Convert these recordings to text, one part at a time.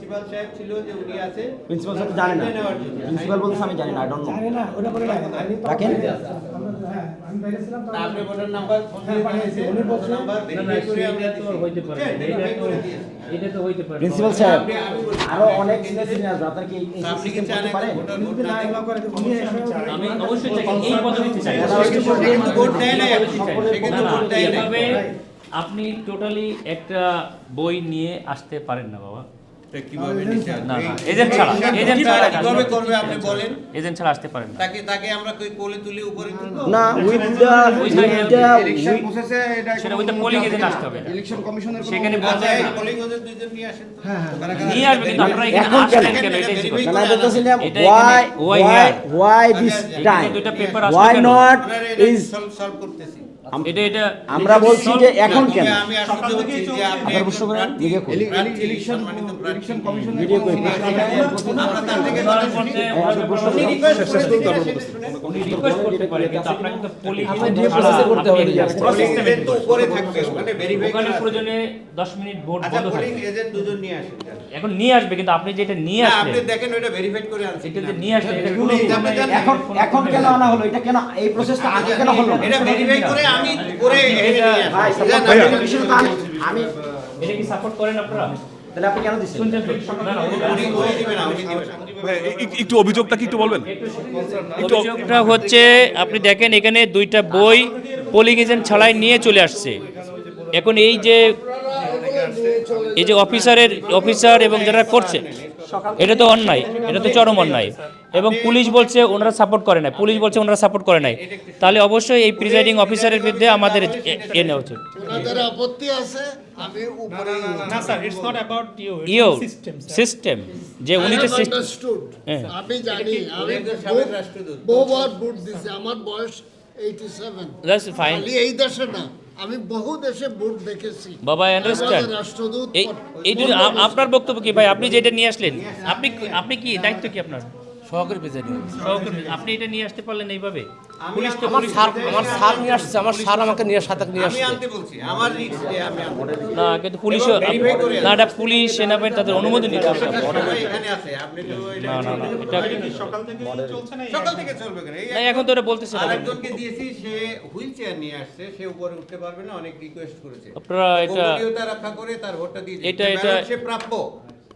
Principal সাহেব ছিল যে উনি আছে, প্রিন্সিপাল সাহেব জানে না, প্রিন্সিপাল বলছে আমি জানি না, আই ডোন্ট নো, জানি না ওটা করে রাখেন রাখেন। আমি বাইরে ছিলাম তো আপনি ভোটার নাম্বার ফোন দিয়ে পাঠিয়েছে, উনি বলছেন নাম্বার ভেরিফাই করে আমরা হইতে পারে, এটা তো হইতে পারে। প্রিন্সিপাল সাহেব আরো অনেক সিনিয়র আছে, আপনার কি এই আপনি কি সিস্টেম চান করতে পারেন? ভোট না এগুলো করে দেব উনি আমি অবশ্যই চাই এই পদ্ধতিতে চাই। কিন্তু ভোট দেয় না, সে কিন্তু ভোট দেয় না। এভাবে আপনি টোটালি একটা বই নিয়ে আসতে পারেন না বাবা। কিভাবে নিতে না না এজেন্ট ছাড়া, এজেন্ট ছাড়া কিভাবে করবে আপনি বলেন? এজেন্ট ছাড়া আসতে পারেন না। তাকে আমরা কই কোলে তুলে উপরে তুলবো? না উইথ ইলেকশন প্রসেসে এটা সেটা ওইটা পোলিং এজেন্ট আসতে হবে। ইলেকশন কমিশনের সেখানে আচ্ছা, বলতে এই পোলিং ওদের দুইজন নিয়ে আসেন তো। নিয়ে আসবে, কিন্তু আপনারা এখানে এখন কেন? আসলেন কেন এটাই জিজ্ঞেস না না বলতেছি না এটা why এখানে- why why here? why this time, দুইটা পেপার আসলো why কেন? not is সলভ করতেছি। এটা আমরা বলছি যে এখন কেন আমি আসলে বলছি যে আপনি আপনার প্রশ্ন করেন, ভিডিও করুন। ইলেকশন কমিশনের ভিডিও করে আমরা তার থেকে কথা শুনি। উনি রিকোয়েস্ট করতে পারে, কিন্তু আপনাকে তো পোলিং করতে হবে। পোলিং এজেন্ট তো উপরে থাকবে, ওখানে ভেরিফাই ওখানে করা। প্রয়োজনে 10 মিনিট ভোট আচ্ছা, বন্ধ পোলিং থাকবে। এজেন্ট দুজন নিয়ে আসেন। এখন নিয়ে আসবে, কিন্তু আপনি যেটা নিয়ে না, আসলে আপনি দেখেন ওটা ভেরিফাই করে আনছি এটা কিনা। যে নিয়ে আসলে এটা পুলিশ আপনি জানেন? এখন এখন কেন আনা হলো, এটা কেন এই প্রসেসটা আগে কেন হলো? এটা ভেরিফাই করে আমি করে এনে নিয়ে আসি। ভাই জানেন, ভাইয়া আপনি- বিষয়টা তো আমি এটা কি সাপোর্ট করেন আপনারা? তাহলে আপনি কেন দিচ্ছেন? শুনছেন তো? না না উনি দিবেন না, উনি দিবেন না। একটু অভিযোগটা কি একটু বলবেন? অভিযোগটা হচ্ছে আপনি দেখেন এখানে দুইটা বই পোলিং এজেন্ট ছাড়াই নিয়ে চলে আসছে। এখন এই যে অফিসার এবং যারা করছে এটা তো অন্যায়, এটা তো চরম অন্যায়। এবং পুলিশ বলছে ওনারা সাপোর্ট করে নাই, পুলিশ বলছে ওনারা সাপোর্ট করে নাই। তাহলে অবশ্যই এই প্রিজাইডিং অফিসারের বিরুদ্ধে আমাদের এ নেওয়া উচিত। ওনাদের আপত্তি আছে আমি উপরে না sir it's not about you system যে উনি তো আন্ডারস্টুড হ্যাঁ। আমি জানি আমি সাবেক রাষ্ট্রদূত। বহুবার ভোট দিছি আমার বয়স 87 দ্যাটস ফাইন খালি এই দেশে না আমি বহু দেশে ভোট দেখেছি বাবা, I understand. আমাদের রাষ্ট্রদূত এই যদি আপনার বক্তব্য কি ভাই, আপনি যেটা নিয়ে আসলেন, আপনি কি দায়িত্ব কি আপনার? সহকারী প্রেসিডেন্ট সহকর্মী, আপনি এটা নিয়ে আসতে পারলেন এইভাবে? পুলিশ তো আমার স্যার নিয়ে আসছে, আমার স্যার আমাকে নিয়ে সাথে নিয়ে আমি আসছে। আনতে বলছি, আমার রিস্ক যে আমি আনবো। না, কিন্তু পুলিশও না, এটা পুলিশ সেনাবাহিনী তাদের অনুমতি নিতে হবে। এখানে আছে, আপনি তো এটা না এটা সকাল থেকে চলছে না সকাল থেকে চলবে কেন? এই না, এখন তো এটা বলতেছে না। আরেকজনকে দিয়েছি, সে হুইল চেয়ার নিয়ে আসছে, সে উপরে উঠতে পারবে না, অনেক রিকোয়েস্ট করেছে। আপনারা এটা গোপনীয়তা রক্ষা করে তার ভোটটা দিয়ে দিন। এটা- ব্যালট সে প্রাপ্য,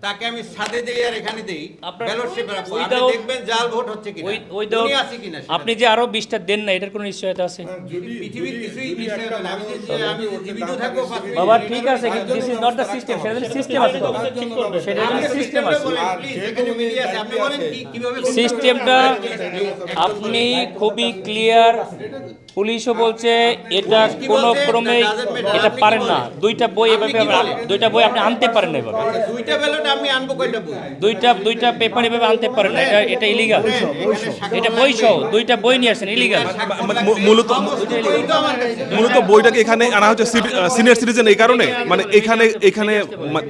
তাকে আমি সাদে দেই আর এখানে দেই, আপনার- ব্যালট সে প্রাপ্য। আপনি without- দেখবেন জাল ভোট হচ্ছে কিনা, উইদাউট উনি আছে কিনা সেটা। আপনি যে আরো 20টা দেন না, এটার কোনো নিশ্চয়তা আছে? পৃথিবীর কিছুই নিশ্চয় হয় না। আমি জীবিত থাকবো 5 মিনিট। বাবা ঠিক আছে, কিন্তু this is not the system. সেটা সিস্টেম আছে তো, সেটা আপনি সিস্টেম সিস্টেমটা আছে। বলেন, প্লিজ, এখানে মিডিয়া আছে, আপনি বলেন কিভাবে করতে হবে? সিস্টেমটা আপনি খুবই ক্লিয়ার। পুলিশও বলছে এটা কোনো ক্রমে এটা পারেন না। দুইটা বই আপনি আনতে পারেন না এভাবে। দুইটা ব্যালট আমি আনবো কয়টা বই? দুইটা পেপার এভাবে আনতে পারেন না, এটা ইলিগাল। এটা বই সহ দুইটা বই নিয়ে আসেন, ইলিগাল। মূলত বই তো আমার কাছে। মূলত বইটাকে এখানে আনা হচ্ছে সিনিয়র সিটিজেন এই কারণে, মানে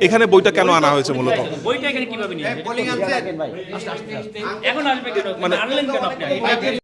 এখানে বইটা কেন আনা হয়েছে মূলত? বইটা এখানে কিভাবে নিয়ে আসবেন? পোলিং আনছে। এখন আসবে কেন? মানে আনলেন কেন আপনি?